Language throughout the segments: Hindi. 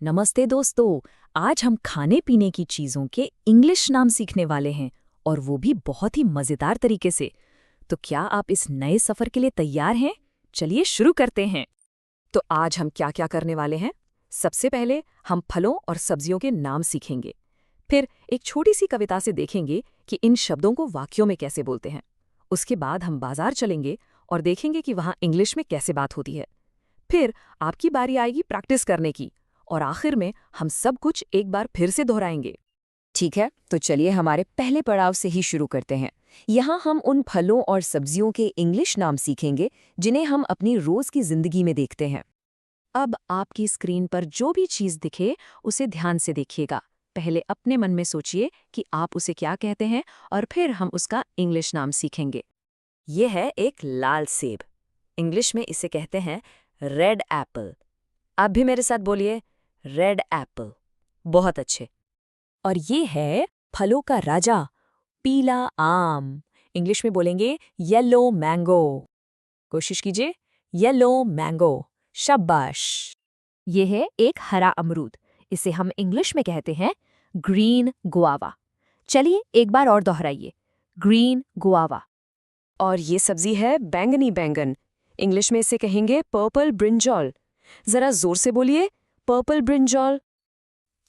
नमस्ते दोस्तों। आज हम खाने पीने की चीज़ों के इंग्लिश नाम सीखने वाले हैं, और वो भी बहुत ही मज़ेदार तरीके से। तो क्या आप इस नए सफ़र के लिए तैयार हैं? चलिए शुरू करते हैं। तो आज हम क्या क्या करने वाले हैं? सबसे पहले हम फलों और सब्जियों के नाम सीखेंगे। फिर एक छोटी सी कविता से देखेंगे कि इन शब्दों को वाक्यों में कैसे बोलते हैं। उसके बाद हम बाजार चलेंगे और देखेंगे कि वहाँ इंग्लिश में कैसे बात होती है। फिर आपकी बारी आएगी प्रैक्टिस करने की, और आखिर में हम सब कुछ एक बार फिर से दोहराएंगे। ठीक है, तो चलिए हमारे पहले पड़ाव से ही शुरू करते हैं। यहाँ हम उन फलों और सब्जियों के इंग्लिश नाम सीखेंगे जिन्हें हम अपनी रोज की जिंदगी में देखते हैं। अब आपकी स्क्रीन पर जो भी चीज़ दिखे उसे ध्यान से देखिएगा। पहले अपने मन में सोचिए कि आप उसे क्या कहते हैं, और फिर हम उसका इंग्लिश नाम सीखेंगे। यह है एक लाल सेब। इंग्लिश में इसे कहते हैं रेड एप्पल। आप भी मेरे साथ बोलिए, रेड एप्पल। बहुत अच्छे। और ये है फलों का राजा, पीला आम। इंग्लिश में बोलेंगे येलो मैंगो। कोशिश कीजिए, येलो मैंगो। शाबाश। ये है एक हरा अमरूद। इसे हम इंग्लिश में कहते हैं ग्रीन गुआवा। चलिए एक बार और दोहराइए, ग्रीन गुआवा। और ये सब्जी है बैंगनी बैंगन। इंग्लिश में इसे कहेंगे पर्पल ब्रिंजॉल। जरा जोर से बोलिए, पर्पल ब्रिंजॉल।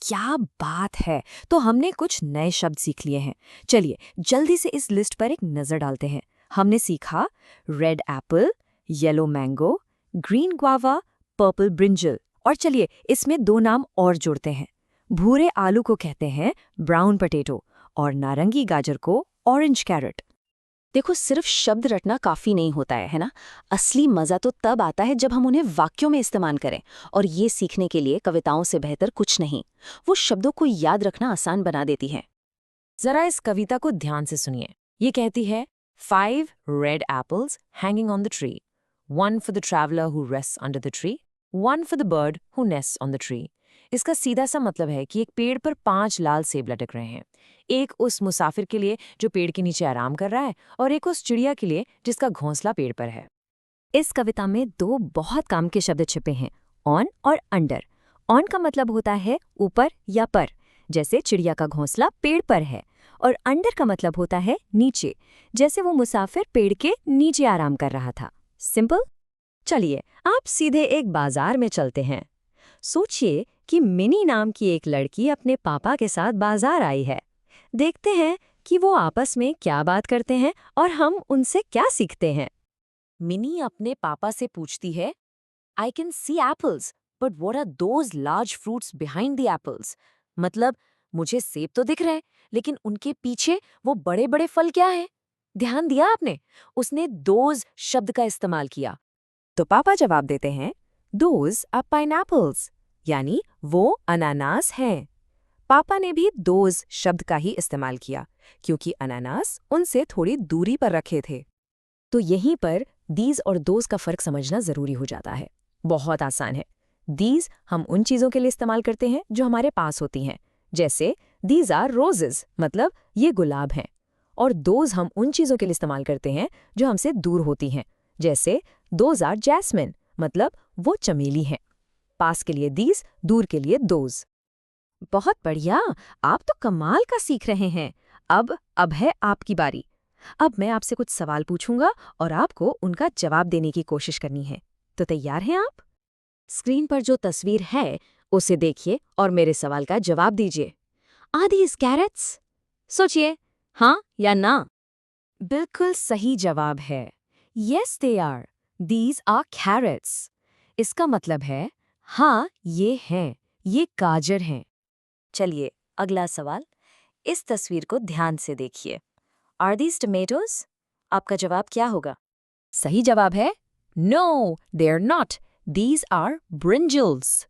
क्या बात है! तो हमने कुछ नए शब्द सीख लिए हैं। चलिए जल्दी से इस लिस्ट पर एक नजर डालते हैं। हमने सीखा red Apple, yellow mango, green guava, purple brinjal. और चलिए इसमें दो नाम और जोड़ते हैं। भूरे आलू को कहते हैं ब्राउन पोटैटो, और नारंगी गाजर को ऑरेंज कैरेट। देखो, सिर्फ शब्द रटना काफी नहीं होता है ना? असली मजा तो तब आता है जब हम उन्हें वाक्यों में इस्तेमाल करें। और ये सीखने के लिए कविताओं से बेहतर कुछ नहीं। वो शब्दों को याद रखना आसान बना देती है। जरा इस कविता को ध्यान से सुनिए। ये कहती है 5 red apples hanging on the tree, 1 for the traveler who rests under the tree, 1 for the bird who nests on the tree। इसका सीधा सा मतलब है कि एक पेड़ पर 5 लाल सेब लटक रहे हैं। एक उस मुसाफिर के लिए जो पेड़ के नीचे आराम कर रहा है, और एक उस चिड़िया के लिए जिसका घोंसला पेड़ पर है। इस कविता में दो बहुत काम के शब्द छिपे हैं, ऑन और अंडर। ऑन का मतलब होता है ऊपर या पर, जैसे चिड़िया का घोंसला पेड़ पर है। और अंडर का मतलब होता है नीचे, जैसे वो मुसाफिर पेड़ के नीचे आराम कर रहा था। सिंपल। चलिए आप सीधे एक बाजार में चलते हैं। सोचिए कि मिनी नाम की एक लड़की अपने पापा के साथ बाजार आई है। देखते हैं कि वो आपस में क्या बात करते हैं और हम उनसे क्या सीखते हैं। मिनी अपने पापा से पूछती है, I can see apples, but what are those large fruits behind the apples? मतलब मुझे सेब तो दिख रहे हैं, लेकिन उनके पीछे वो बड़े बड़े फल क्या हैं? ध्यान दिया आपने? उसने those शब्द का इस्तेमाल किया। तो पापा जवाब देते हैं, Those are pineapples, यानी वो अनानास हैं। पापा ने भी those शब्द का ही इस्तेमाल किया, क्योंकि अनानास उनसे थोड़ी दूरी पर रखे थे। तो यहीं पर these और those का फर्क समझना जरूरी हो जाता है। बहुत आसान है। these हम उन चीज़ों के लिए इस्तेमाल करते हैं जो हमारे पास होती हैं, जैसे these are roses, मतलब ये गुलाब हैं। और those हम उन चीज़ों के लिए इस्तेमाल करते हैं जो हमसे दूर होती हैं, जैसे those are jasmine, मतलब वो चमेली हैं। पास के लिए these, दूर के लिए those। बहुत बढ़िया, आप तो कमाल का सीख रहे हैं। अब है आपकी बारी। अब मैं आपसे कुछ सवाल पूछूंगा और आपको उनका जवाब देने की कोशिश करनी है। तो तैयार हैं आप? स्क्रीन पर जो तस्वीर है उसे देखिए और मेरे सवाल का जवाब दीजिए। Are these carrots? सोचिए, हाँ या ना। बिल्कुल सही जवाब है। Yes they are, these are carrots. इसका मतलब है हाँ ये हैं, ये गाजर हैं। चलिए अगला सवाल। इस तस्वीर को ध्यान से देखिए। Are these tomatoes? आपका जवाब क्या होगा? सही जवाब है no, they are not, these are brinjals.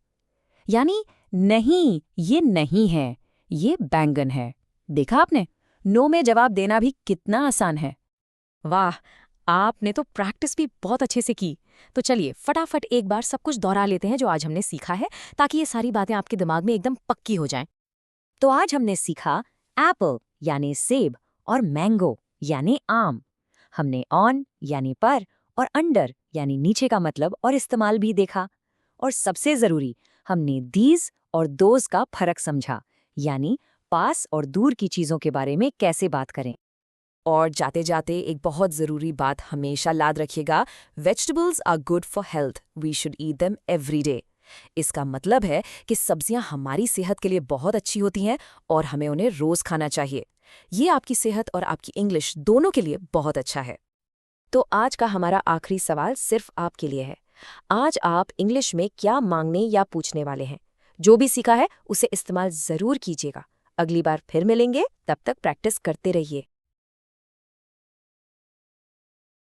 यानी नहीं, ये नहीं है, ये बैंगन है। देखा आपने? नो में जवाब देना भी कितना आसान है। वाह, आपने तो प्रैक्टिस भी बहुत अच्छे से की। तो चलिए फटाफट एक बार सब कुछ दोहरा लेते हैं जो आज हमने सीखा है, ताकि ये सारी बातें आपके दिमाग में एकदम पक्की हो जाएं। तो आज हमने सीखा एप्पल यानी सेब, और मैंगो यानी आम। हमने ऑन यानी पर और अंडर यानी नीचे का मतलब और इस्तेमाल भी देखा। और सबसे जरूरी, हमने दीज और दोज का फर्क समझा, यानी पास और दूर की चीज़ों के बारे में कैसे बात करें। और जाते जाते एक बहुत ज़रूरी बात हमेशा याद रखिएगा, vegetables are good for health, we should eat them every day. इसका मतलब है कि सब्जियां हमारी सेहत के लिए बहुत अच्छी होती हैं और हमें उन्हें रोज़ खाना चाहिए। ये आपकी सेहत और आपकी इंग्लिश दोनों के लिए बहुत अच्छा है। तो आज का हमारा आखिरी सवाल सिर्फ आपके लिए है। आज आप इंग्लिश में क्या मांगने या पूछने वाले हैं? जो भी सीखा है उसे इस्तेमाल ज़रूर कीजिएगा। अगली बार फिर मिलेंगे, तब तक प्रैक्टिस करते रहिए।